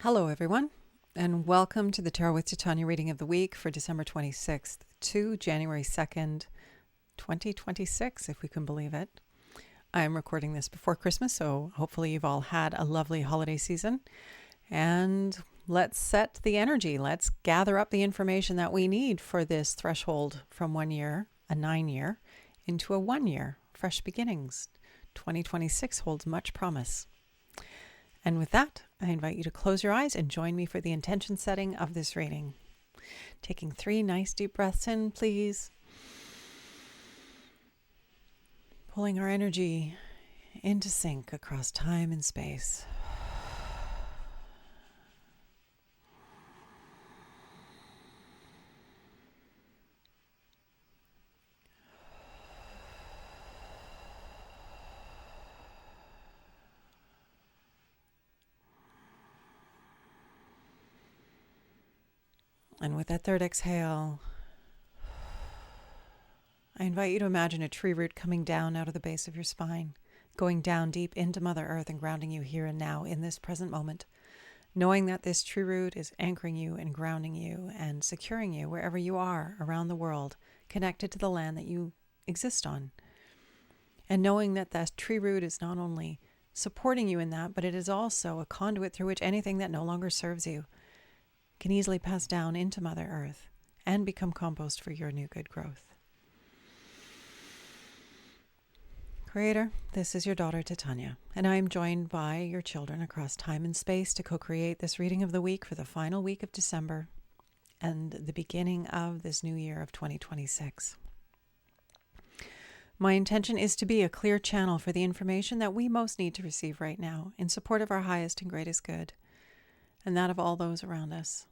Hello, everyone, and welcome to the Tarot with Titania reading of the week for December 26th to January 2nd, 2026, if we can believe it. I'm recording this before Christmas, so hopefully you've all had a lovely holiday season. And let's set the energy. Let's gather up the information that we need for this threshold from 1 year, a 9-year, into a 1 year, fresh beginnings. 2026 holds much promise. And with that, I invite you to close your eyes and join me for the intention setting of this reading. Taking 3 nice deep breaths in, please. Pulling our energy into sync across time and space. And with that third exhale, I invite you to imagine a tree root coming down out of the base of your spine, going down deep into Mother Earth and grounding you here and now in this present moment, knowing that this tree root is anchoring you and grounding you and securing you wherever you are around the world, connected to the land that you exist on. And knowing that that tree root is not only supporting you in that, but it is also a conduit through which anything that no longer serves you can easily pass down into Mother Earth and become compost for your new good growth. Creator, this is your daughter Titania, and I am joined by your children across time and space to co-create this reading of the week for the final week of December and the beginning of this new year of 2026. My intention is to be a clear channel for the information that we most need to receive right now in support of our highest and greatest good, and that of all those around us,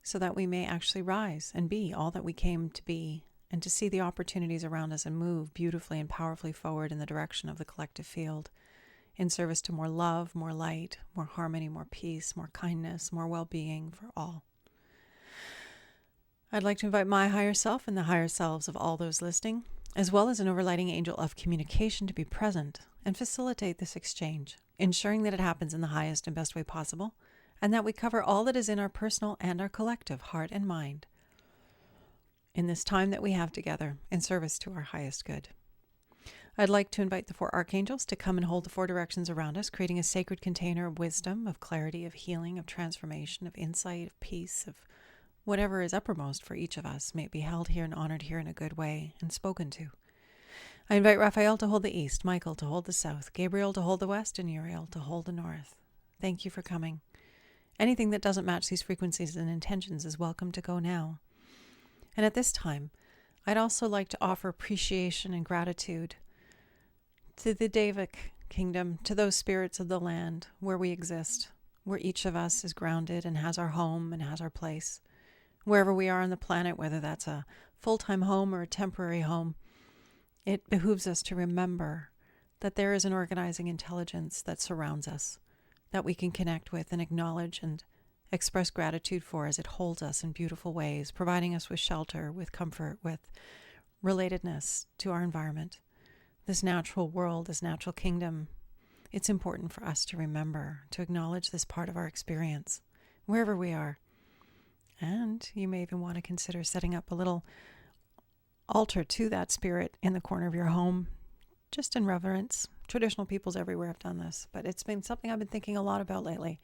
so that we may actually rise and be all that we came to be, and to see the opportunities around us and move beautifully and powerfully forward in the direction of the collective field, in service to more love, more light, more harmony, more peace, more kindness, more well-being for all. I'd like to invite my higher self and the higher selves of all those listening, as well as an overlighting angel of communication, to be present and facilitate this exchange, ensuring that it happens in the highest and best way possible, and that we cover all that is in our personal and our collective heart and mind in this time that we have together in service to our highest good. I'd like to invite the 4 archangels to come and hold the 4 directions around us, creating a sacred container of wisdom, of clarity, of healing, of transformation, of insight, of peace, of whatever is uppermost for each of us. May it be held here and honored here in a good way and spoken to. I invite Raphael to hold the east, Michael to hold the south, Gabriel to hold the west, and Uriel to hold the north. Thank you for coming. Anything that doesn't match these frequencies and intentions is welcome to go now. And at this time, I'd also like to offer appreciation and gratitude to the Devic kingdom, to those spirits of the land where we exist, where each of us is grounded and has our home and has our place. Wherever we are on the planet, whether that's a full-time home or a temporary home, it behooves us to remember that there is an organizing intelligence that surrounds us, that we can connect with and acknowledge and express gratitude for as it holds us in beautiful ways, providing us with shelter, with comfort, with relatedness to our environment. This natural world, this natural kingdom, it's important for us to remember, to acknowledge this part of our experience, wherever we are. And you may even want to consider setting up a little altar to that spirit in the corner of your home, just in reverence. Traditional peoples everywhere have done this, but it's been something I've been thinking a lot about lately.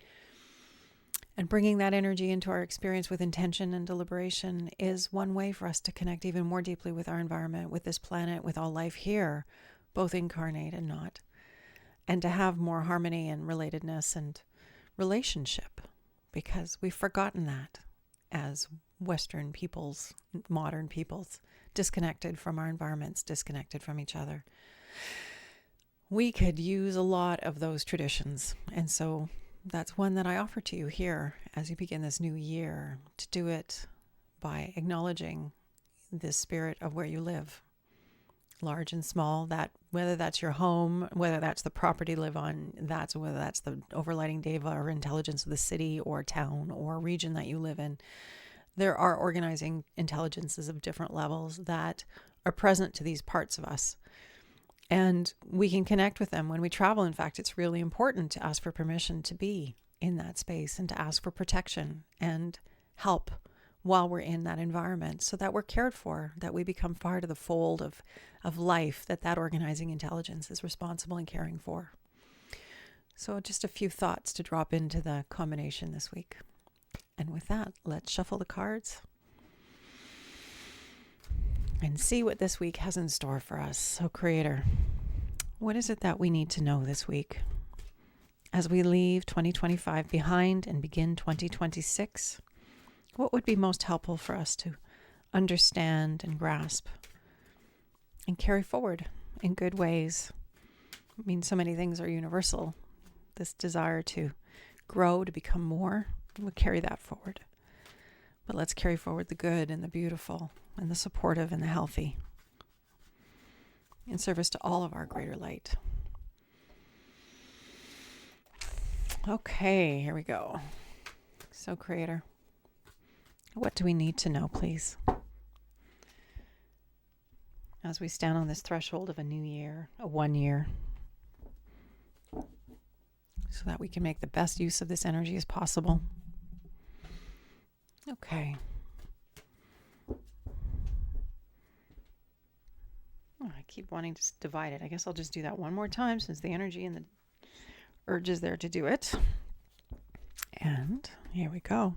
And bringing that energy into our experience with intention and deliberation is one way for us to connect even more deeply with our environment, with this planet, with all life here, both incarnate and not, and to have more harmony and relatedness and relationship, because we've forgotten that as Western peoples, modern peoples, disconnected from our environments, disconnected from each other. We could use a lot of those traditions, and so that's one that I offer to you here as you begin this new year, to do it by acknowledging the spirit of where you live, large and small, that whether that's your home, whether that's the property you live on, whether that's the overlighting deva or intelligence of the city or town or region that you live in. There are organizing intelligences of different levels that are present to these parts of us. And we can connect with them when we travel. In fact, it's really important to ask for permission to be in that space and to ask for protection and help while we're in that environment so that we're cared for, that we become part of the fold of life that organizing intelligence is responsible and caring for. So just a few thoughts to drop into the combination this week. And with that, let's shuffle the cards and see what this week has in store for us. So Creator, what is it that we need to know this week as we leave 2025 behind and begin 2026? What would be most helpful for us to understand and grasp and carry forward in good ways? I mean, so many things are universal. This desire to grow, to become more, we'll carry that forward. But let's carry forward the good and the beautiful and the supportive and the healthy in service to all of our greater light. Okay, here we go. So Creator, what do we need to know, please? As we stand on this threshold of a new year, a 1 year, so that we can make the best use of this energy as possible. Okay. Oh, I keep wanting to divide it. I guess I'll just do that one more time since the energy and the urge is there to do it. And here we go.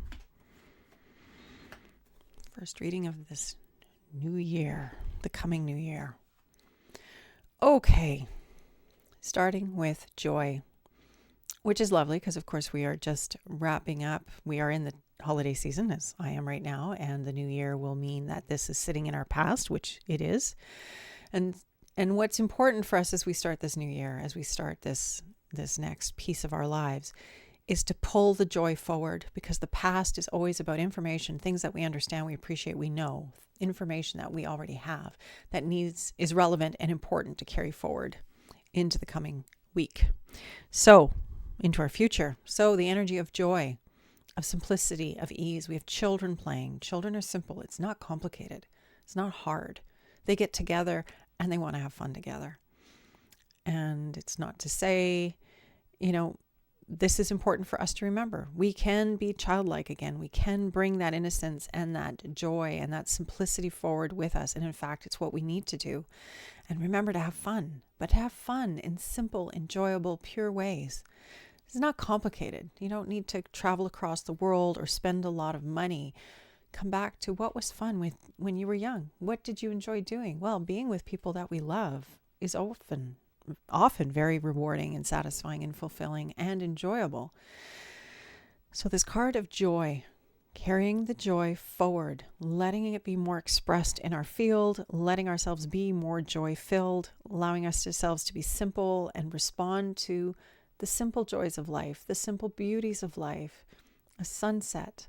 First reading of this new year, the coming new year. Okay, starting with joy, which is lovely because, of course, we are just wrapping up. We are in the holiday season, as I am right now, and the new year will mean that this is sitting in our past, which it is. And what's important for us as we start this new year, as we start this next piece of our lives, is to pull the joy forward, because the past is always about information, things that we understand, we appreciate, we know, information that we already have that is relevant and important to carry forward into the coming week. So, into our future. So the energy of joy, of simplicity, of ease. We have children playing. Children are simple. It's not complicated. It's not hard. They get together and they want to have fun together. And it's not to say, this is important for us to remember. We can be childlike again. We can bring that innocence and that joy and that simplicity forward with us. And in fact, it's what we need to do. And remember to have fun, but have fun in simple, enjoyable, pure ways. It's not complicated. You don't need to travel across the world or spend a lot of money. Come back to what was fun when you were young. What did you enjoy doing? Well, being with people that we love is often very rewarding and satisfying and fulfilling and enjoyable. So this card of joy, carrying the joy forward, letting it be more expressed in our field, letting ourselves be more joy-filled, allowing ourselves to be simple and respond to the simple joys of life, the simple beauties of life, a sunset,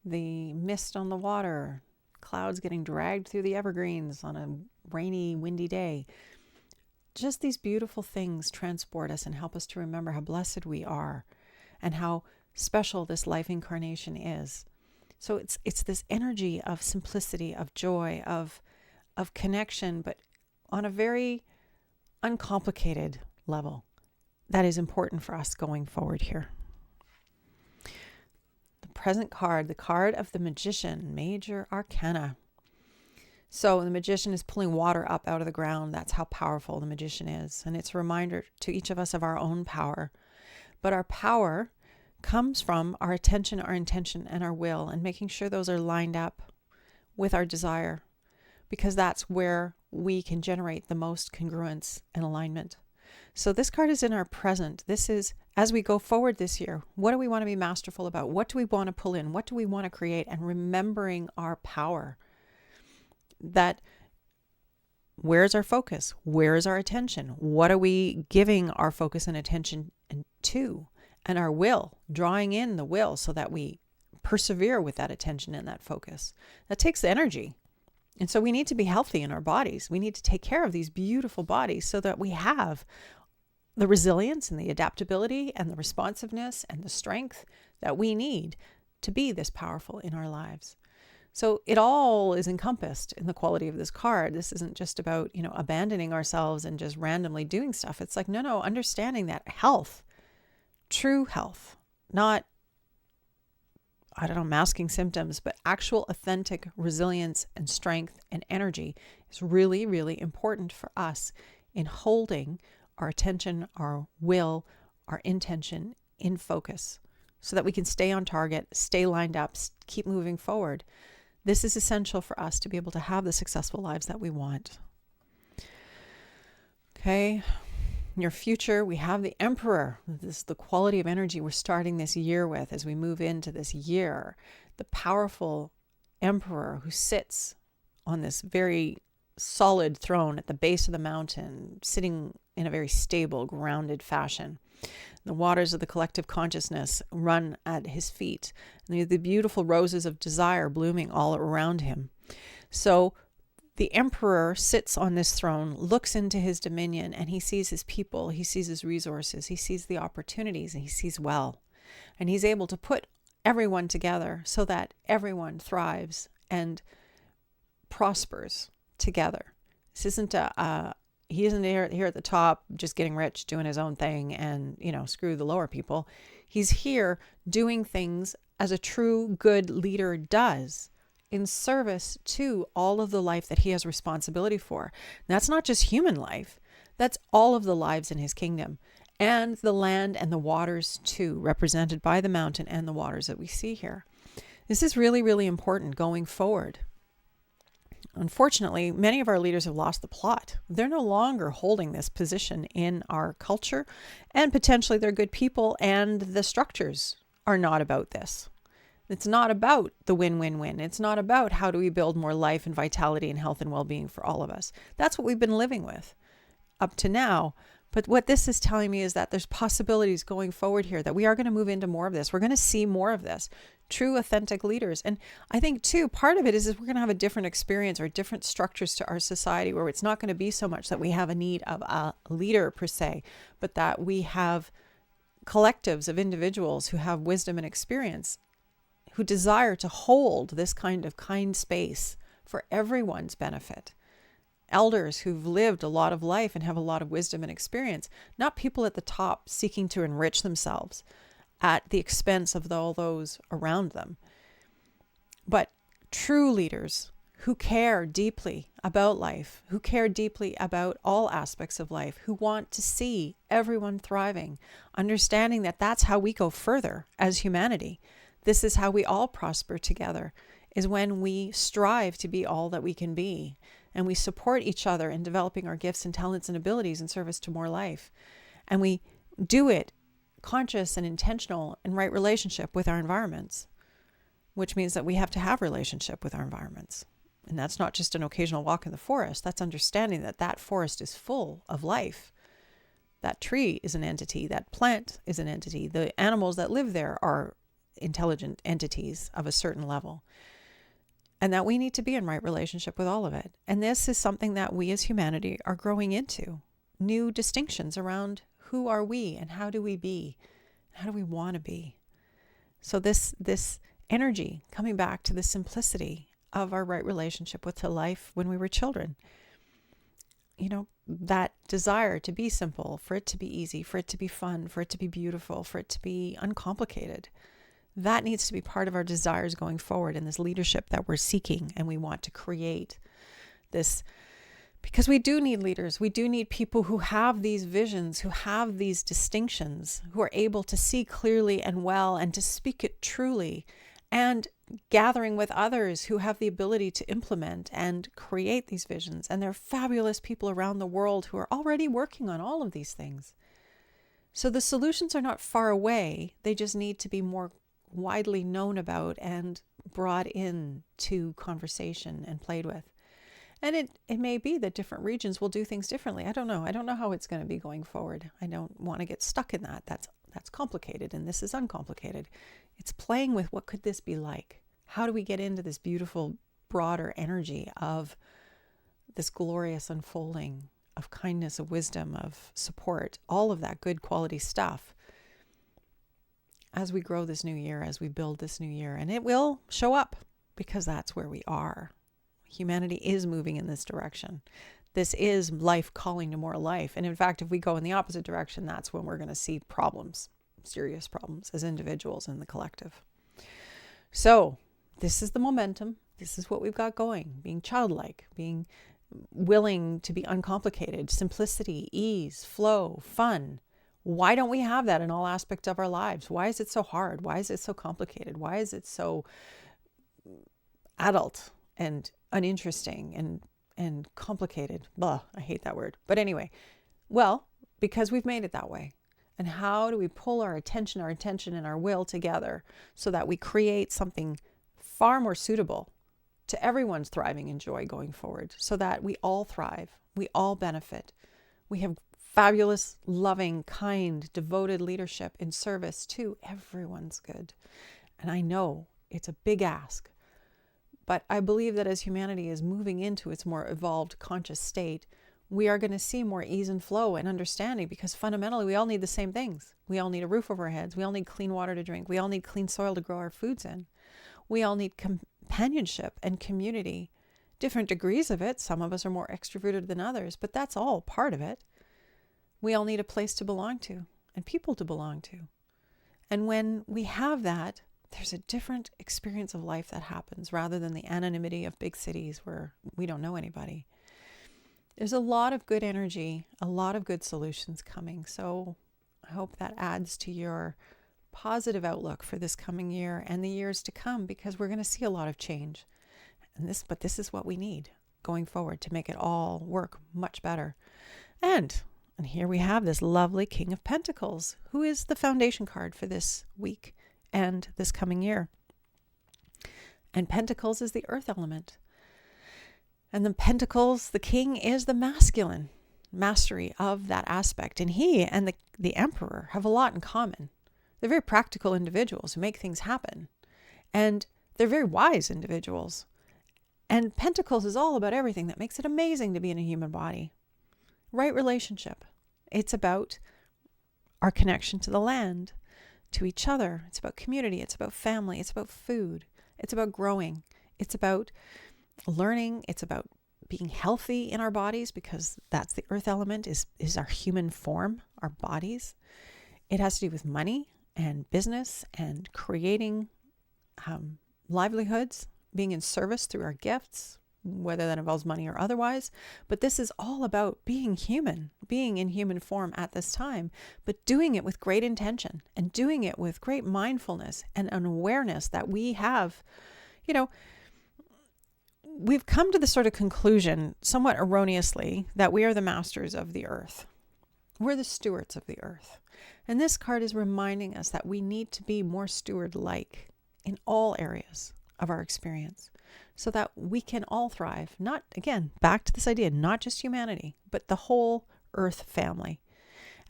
the mist on the water, clouds getting dragged through the evergreens on a rainy, windy day. Just these beautiful things transport us and help us to remember how blessed we are and how special this life incarnation is. So it's this energy of simplicity, of joy, of connection, but on a very uncomplicated level that is important for us going forward here. The present card, the card of the Magician, Major Arcana. So the Magician is pulling water up out of the ground. That's how powerful the Magician is. And it's a reminder to each of us of our own power. But our power comes from our attention, our intention, and our will, and making sure those are lined up with our desire, because that's where we can generate the most congruence and alignment. So this card is in our present. This is, as we go forward this year, what do we want to be masterful about? What do we want to pull in? What do we want to create? And remembering our power. That where's our focus? Where is our attention? What are we giving our focus and attention to? And our will, drawing in the will so that we persevere with that attention and that focus. That takes energy. And so we need to be healthy in our bodies. We need to take care of these beautiful bodies so that we have the resilience and the adaptability and the responsiveness and the strength that we need to be this powerful in our lives. So it all is encompassed in the quality of this card. This isn't just about, abandoning ourselves and just randomly doing stuff. It's like, no, understanding that health, true health, not, I don't know, masking symptoms, but actual authentic resilience and strength and energy is really, really important for us in holding our attention, our will, our intention in focus so that we can stay on target, stay lined up, keep moving forward. This is essential for us to be able to have the successful lives that we want. Okay. In your future, we have the Emperor. This is the quality of energy we're starting this year with as we move into this year. The powerful Emperor who sits on this very solid throne at the base of the mountain, sitting in a very stable, grounded fashion. The waters of the collective consciousness run at his feet. And the beautiful roses of desire blooming all around him. So the Emperor sits on this throne, looks into his dominion, and he sees his people, he sees his resources, he sees the opportunities, and he sees well. And he's able to put everyone together so that everyone thrives and prospers together. This isn't he isn't here at the top just getting rich, doing his own thing and, screw the lower people. He's here doing things as a true good leader does, in service to all of the life that he has responsibility for. And that's not just human life. That's all of the lives in his kingdom, and the land and the waters too, represented by the mountain and the waters that we see here. This is really, really important going forward. Unfortunately, many of our leaders have lost the plot. They're no longer holding this position in our culture, and potentially they're good people, and the structures are not about this. It's not about the win-win-win. It's not about how do we build more life and vitality and health and well-being for all of us. That's what we've been living with up to now. But what this is telling me is that there's possibilities going forward here, that we are going to move into more of this. We're going to see more of this. True, authentic leaders. And I think, too, part of it is we're going to have a different experience or different structures to our society where it's not going to be so much that we have a need of a leader per se, but that we have collectives of individuals who have wisdom and experience, who desire to hold this kind of kind space for everyone's benefit. Elders who've lived a lot of life and have a lot of wisdom and experience, not people at the top seeking to enrich themselves at the expense of all those around them, but true leaders who care deeply about life, who care deeply about all aspects of life, who want to see everyone thriving, understanding that that's how we go further as humanity. This is how we all prosper together, is when we strive to be all that we can be, and we support each other in developing our gifts and talents and abilities in service to more life. And we do it conscious and intentional and right relationship with our environments, which means that we have to have relationship with our environments. And that's not just an occasional walk in the forest. That's understanding that that forest is full of life. That tree is an entity. That plant is an entity. The animals that live there are intelligent entities of a certain level, and that we need to be in right relationship with all of it. And this is something that we as humanity are growing into, new distinctions around who are we and how do we be, how do we want to be. So this energy coming back to the simplicity of our right relationship with life when we were children, that desire to be simple, for it to be easy, for it to be fun, for it to be beautiful, for it to be uncomplicated. That needs to be part of our desires going forward in this leadership that we're seeking, and we want to create this, because we do need leaders. We do need people who have these visions, who have these distinctions, who are able to see clearly and well and to speak it truly, and gathering with others who have the ability to implement and create these visions. And there are fabulous people around the world who are already working on all of these things. So the solutions are not far away. They just need to be more widely known about and brought in to conversation and played with. And it may be that different regions will do things differently. I don't know. I don't know how it's going to be going forward. I don't want to get stuck in that. That's complicated, and this is uncomplicated. It's playing with what could this be like? How do we get into this beautiful, broader energy of this glorious unfolding of kindness, of wisdom, of support, all of that good quality stuff as we grow this new year, as we build this new year. And it will show up because that's where we are. Humanity is moving in this direction. This is life calling to more life. And in fact, if we go in the opposite direction, that's when we're going to see problems. serious problems as individuals in the collective. So this is the momentum. This is what we've got going. Being childlike, being willing to be uncomplicated, simplicity, ease, flow, fun. Why don't we have that in all aspects of our lives? Why is it so hard? Why is it so complicated? Why is it so adult and uninteresting and complicated? Blah, I hate that word. But anyway, well, because we've made it that way. And how do we pull our attention and our will together so that we create something far more suitable to everyone's thriving and joy going forward, so that we all thrive, we all benefit. We have fabulous, loving, kind, devoted leadership in service to everyone's good. And I know it's a big ask, but I believe that as humanity is moving into its more evolved conscious state, we are going to see more ease and flow and understanding, because fundamentally we all need the same things. We all need a roof over our heads. We all need clean water to drink. We all need clean soil to grow our foods in. We all need companionship and community, different degrees of it. Some of us are more extroverted than others, but that's all part of it. We all need a place to belong to and people to belong to. And when we have that, there's a different experience of life that happens rather than the anonymity of big cities where we don't know anybody. There's a lot of good energy, a lot of good solutions coming. So I hope that adds to your positive outlook for this coming year and the years to come, because we're going to see a lot of change. But this is what we need going forward to make it all work much better. And here we have this lovely King of Pentacles, who is the foundation card for this week and this coming year. And Pentacles is the earth element. And the Pentacles, the King, is the masculine mastery of that aspect. And he and the Emperor have a lot in common. They're very practical individuals who make things happen. And they're very wise individuals. And Pentacles is all about everything that makes it amazing to be in a human body. Right relationship. It's about our connection to the land, to each other. It's about community. It's about family. It's about food. It's about growing. It's about learning. It's about being healthy in our bodies, because that's the earth element, is our human form, our bodies. It has to do with money and business and creating livelihoods, being in service through our gifts, whether that involves money or otherwise. But this is all about being human, being in human form at this time, but doing it with great intention and doing it with great mindfulness and an awareness that we have, we've come to the sort of conclusion, somewhat erroneously, that we are the masters of the earth. We're the stewards of the earth. And this card is reminding us that we need to be more steward-like in all areas of our experience so that we can all thrive. Not, again, back to this idea, not just humanity, but the whole earth family.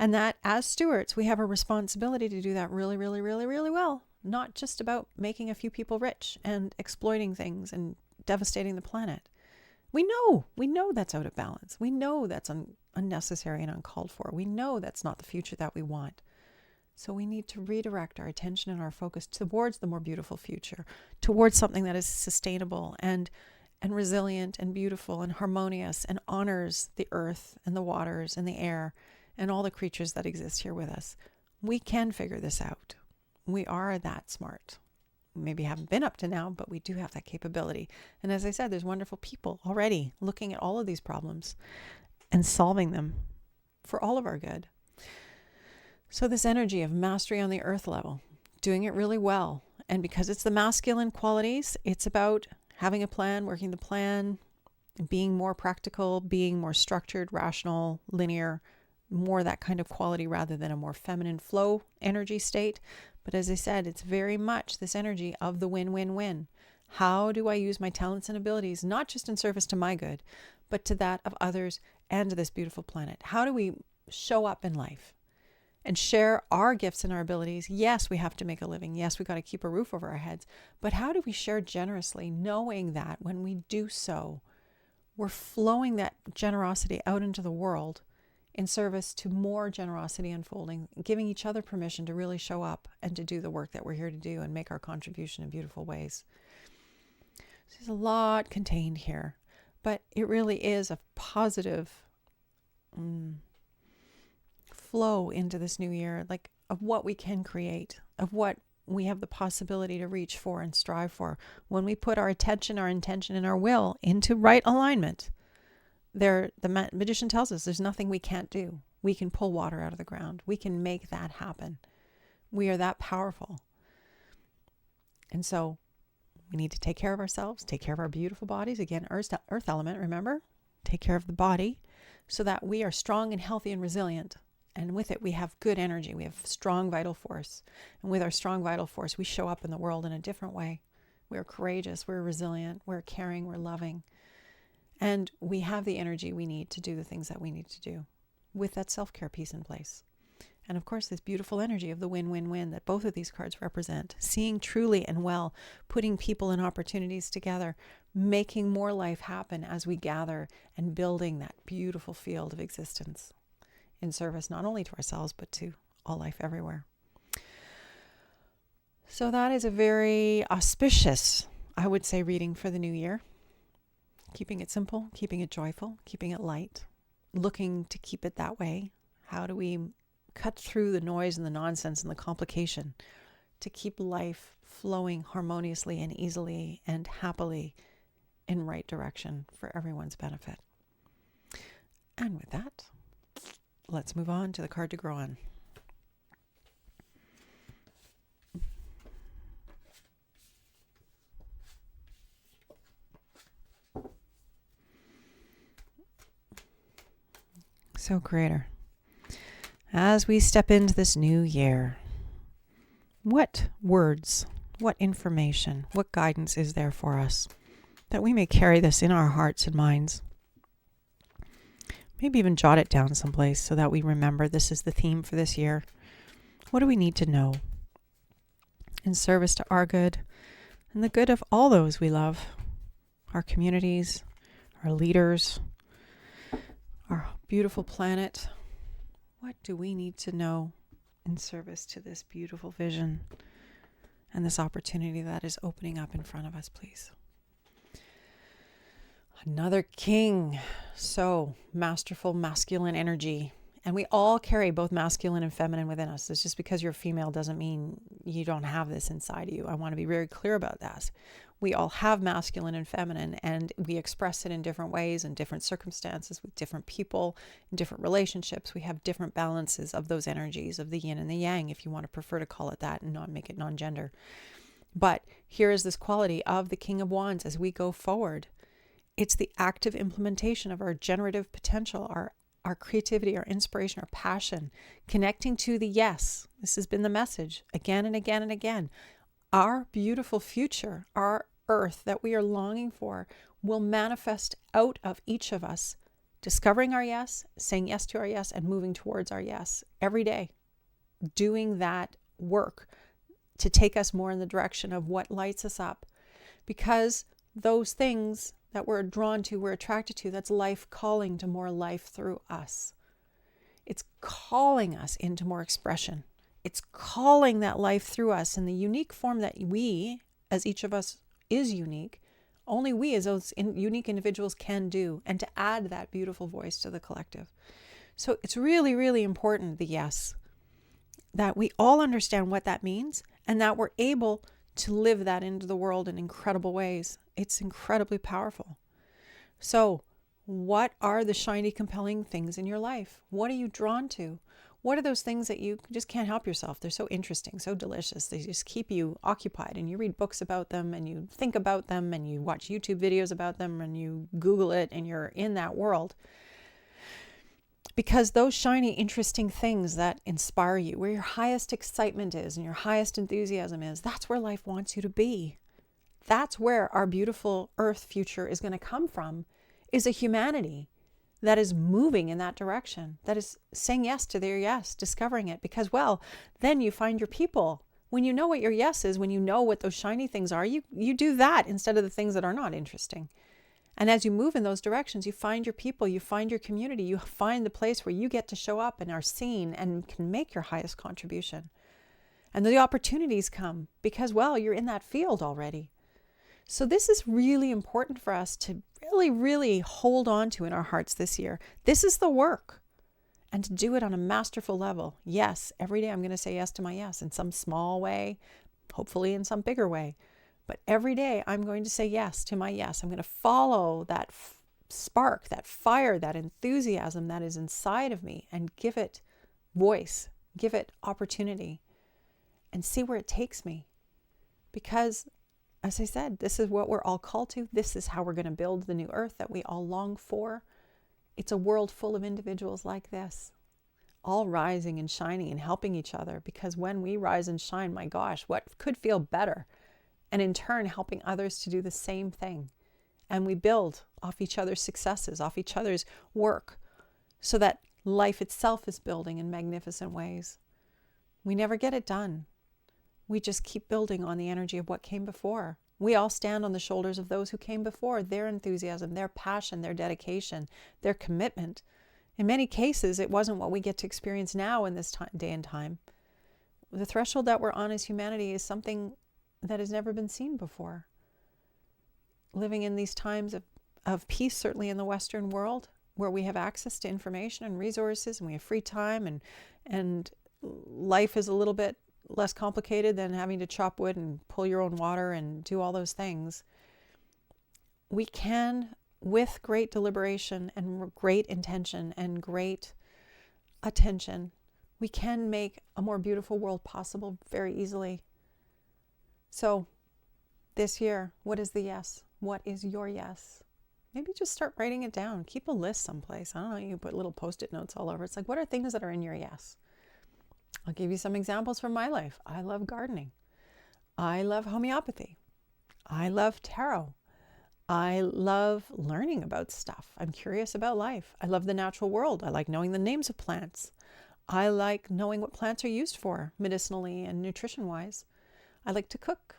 And that as stewards, we have a responsibility to do that really, really, really, really well. Not just about making a few people rich and exploiting things and devastating the planet. We know that's out of balance. We know that's unnecessary and uncalled for. We know that's not the future that we want. So we need to redirect our attention and our focus towards the more beautiful future, towards something that is sustainable and resilient and beautiful and harmonious and honors the earth and the waters and the air and all the creatures that exist here with us. We can figure this out. We are that smart. Maybe haven't been up to now, but we do have that capability. And as I said, there's wonderful people already looking at all of these problems and solving them for all of our good. So this energy of mastery on the earth level, doing it really well. And because it's the masculine qualities, it's about having a plan, working the plan, being more practical, being more structured, rational, linear, more that kind of quality rather than a more feminine flow energy state. But as I said, it's very much this energy of the win-win-win. How do I use my talents and abilities, not just in service to my good, but to that of others and to this beautiful planet? How do we show up in life and share our gifts and our abilities? Yes, we have to make a living. Yes, we got to keep a roof over our heads. But how do we share generously, knowing that when we do so, we're flowing that generosity out into the world in service to more generosity unfolding, giving each other permission to really show up and to do the work that we're here to do and make our contribution in beautiful ways. So there's a lot contained here, but it really is a positive flow into this new year. Like, of what we can create, of what we have the possibility to reach for and strive for. When we put our attention, our intention, and our will into right alignment, the magician tells us there's nothing we can't do. We can pull water out of the ground. We can make that happen. We are that powerful. And so we need to take care of ourselves, take care of our beautiful bodies. Again, earth element, remember? Take care of the body so that we are strong and healthy and resilient. And with it, we have good energy. We have strong vital force. And with our strong vital force, we show up in the world in a different way. We're courageous, we're resilient, we're caring, we're loving. And we have the energy we need to do the things that we need to do with that self-care piece in place. And of course, this beautiful energy of the win-win-win that both of these cards represent, seeing truly and well, putting people and opportunities together, making more life happen as we gather and building that beautiful field of existence in service not only to ourselves, but to all life everywhere. So that is a very auspicious, I would say, reading for the new year. Keeping it simple, keeping it joyful, keeping it light, looking to keep it that way. How do we cut through the noise and the nonsense and the complication to keep life flowing harmoniously and easily and happily in right direction for everyone's benefit? And with that, let's move on to the card to grow on. So, Creator, as we step into this new year, what words, what information, what guidance is there for us that we may carry this in our hearts and minds? Maybe even jot it down someplace so that we remember this is the theme for this year. What do we need to know in service to our good and the good of all those we love, our communities, our leaders, our beautiful planet? What do we need to know in service to this beautiful vision and this opportunity that is opening up in front of us, please? Another king. So masterful, masculine energy. And we all carry both masculine and feminine within us. It's just because you're female doesn't mean you don't have this inside of you. I want to be very clear about that. We all have masculine and feminine, and we express it in different ways, in different circumstances, with different people, in different relationships. We have different balances of those energies, of the yin and the yang, if you want to prefer to call it that and not make it non-gender. But here is this quality of the King of Wands as we go forward. It's the active implementation of our generative potential, our creativity, our inspiration, our passion, connecting to the yes. This has been the message again and again and again. Our beautiful future, our earth that we are longing for, will manifest out of each of us, discovering our yes, saying yes to our yes, and moving towards our yes every day, doing that work to take us more in the direction of what lights us up. Because those things that we're drawn to, we're attracted to, that's life calling to more life through us. It's calling us into more expression. It's calling that life through us in the unique form that we, as each of us is unique, only we as those unique individuals can do, and to add that beautiful voice to the collective. So it's really, really important, the yes, that we all understand what that means and that we're able to live that into the world in incredible ways. It's incredibly powerful. So what are the shiny, compelling things in your life? What are you drawn to? What are those things that you just can't help yourself? They're so interesting, so delicious. They just keep you occupied, and you read books about them, and you think about them, and you watch YouTube videos about them, and you Google it, and you're in that world. Because those shiny, interesting things that inspire you, where your highest excitement is and your highest enthusiasm is, that's where life wants you to be. That's where our beautiful earth future is going to come from, is a humanity that is moving in that direction, that is saying yes to their yes, discovering it. Because, well, then you find your people. When you know what your yes is, when you know what those shiny things are, you do that instead of the things that are not interesting. And as you move in those directions, you find your people, you find your community, you find the place where you get to show up and are seen and can make your highest contribution. And the opportunities come because, well, you're in that field already. So this is really important for us to really, really hold on to in our hearts this year. This is the work. and to do it on a masterful level. Yes, every day I'm going to say yes to my yes in some small way, hopefully in some bigger way. But every day I'm going to say yes to my yes. I'm going to follow that spark, that fire, that enthusiasm that is inside of me and give it voice, give it opportunity, and see where it takes me. Because, as I said, this is what we're all called to. This is how we're going to build the new earth that we all long for. It's a world full of individuals like this, all rising and shining and helping each other. Because when we rise and shine, my gosh, what could feel better? And in turn, helping others to do the same thing. And we build off each other's successes, off each other's work, so that life itself is building in magnificent ways. We never get it done. We just keep building on the energy of what came before. We all stand on the shoulders of those who came before, their enthusiasm, their passion, their dedication, their commitment. In many cases, it wasn't what we get to experience now in this day and time. The threshold that we're on as humanity is something that has never been seen before. Living in these times of peace, certainly in the Western world, where we have access to information and resources and we have free time and life is a little bit less complicated than having to chop wood and pull your own water and do all those things. We can, with great deliberation and great intention and great attention, we can make a more beautiful world possible very easily. So this year, what is the yes? What is your yes? Maybe just start writing it down. Keep a list someplace. I don't know, you can put little Post-it notes all over. It's like, what are things that are in your yes? I'll give you some examples from my life. I love gardening. I love homeopathy. I love tarot. I love learning about stuff. I'm curious about life. I love the natural world. I like knowing the names of plants. I like knowing what plants are used for medicinally and nutrition-wise. I like to cook.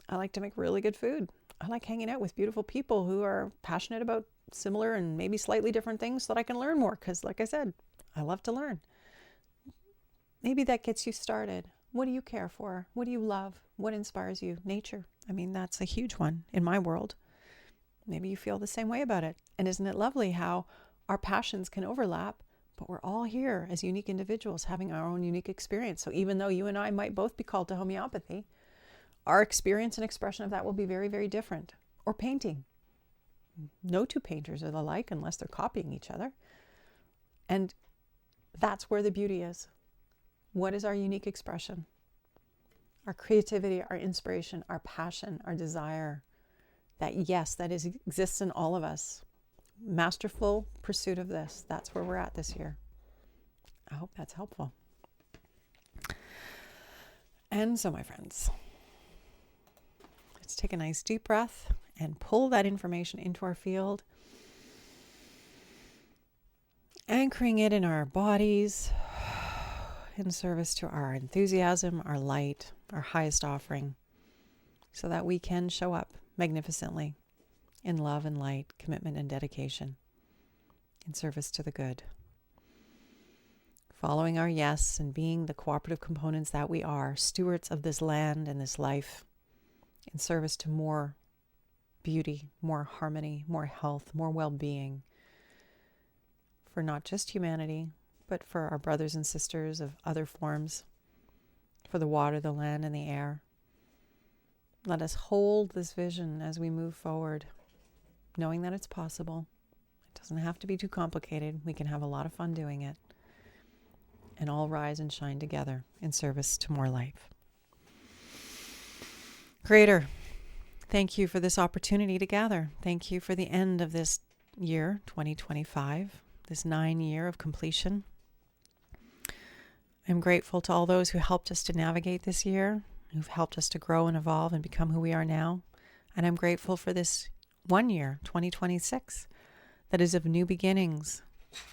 I like to make really good food. I like hanging out with beautiful people who are passionate about similar and maybe slightly different things so that I can learn more. Because like I said, I love to learn. Maybe that gets you started. What do you care for? What do you love? What inspires you? Nature. I mean, that's a huge one in my world. Maybe you feel the same way about it. And isn't it lovely how our passions can overlap, but we're all here as unique individuals having our own unique experience. So even though you and I might both be called to homeopathy, our experience and expression of that will be very, very different. Or painting. No two painters are alike unless they're copying each other. And that's where the beauty is. What is our unique expression? Our creativity, our inspiration, our passion, our desire. That yes, that exists in all of us. Masterful pursuit of this. That's where we're at this year. I hope that's helpful. And so, my friends, let's take a nice deep breath and pull that information into our field. Anchoring it in our bodies in service to our enthusiasm, our light, our highest offering, so that we can show up magnificently in love and light, commitment and dedication, in service to the good. Following our yes and being the cooperative components that we are, stewards of this land and this life, in service to more beauty, more harmony, more health, more well-being, for not just humanity, but for our brothers and sisters of other forms, for the water, the land, and the air. Let us hold this vision as we move forward, knowing that it's possible. It doesn't have to be too complicated. We can have a lot of fun doing it. And all rise and shine together in service to more life. Creator, thank you for this opportunity to gather. Thank you for the end of this year, 2025, this 9-year of completion. I'm grateful to all those who helped us to navigate this year, who've helped us to grow and evolve and become who we are now. And I'm grateful for this 1 year, 2026, that is of new beginnings,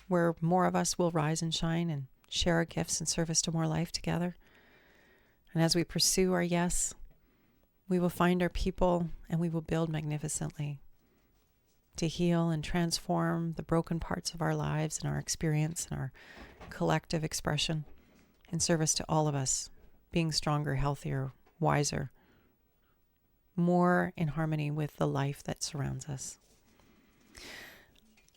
where more of us will rise and shine and share our gifts in service to more life together. And as we pursue our yes, we will find our people and we will build magnificently to heal and transform the broken parts of our lives and our experience and our collective expression in service to all of us, being stronger, healthier, wiser, more in harmony with the life that surrounds us.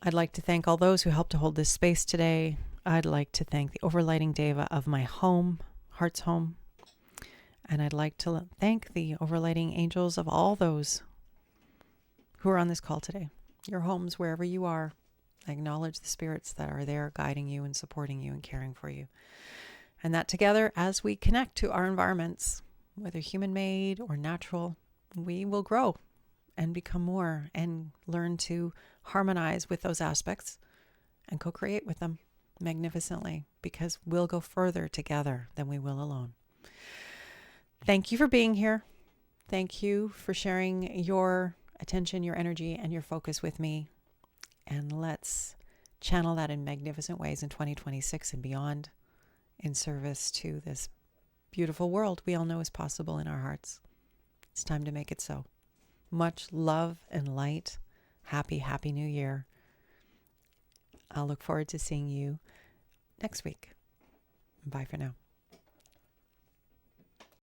I'd like to thank all those who helped to hold this space today, I'd like to thank the overlighting deva of my home, Heart's Home. And I'd like to thank the overlighting angels of all those who are on this call today. Your homes, wherever you are, I acknowledge the spirits that are there guiding you and supporting you and caring for you. And that together, as we connect to our environments, whether human-made or natural, we will grow and become more and learn to harmonize with those aspects and co-create with them magnificently, because we'll go further together than we will alone. Thank you for being here. Thank you for sharing your attention, your energy, and your focus with me. And let's channel that in magnificent ways in 2026 and beyond, in service to this beautiful world we all know is possible in our hearts. It's time to make it so. Much love and light. Happy, happy New Year. I'll look forward to seeing you next week. Bye for now.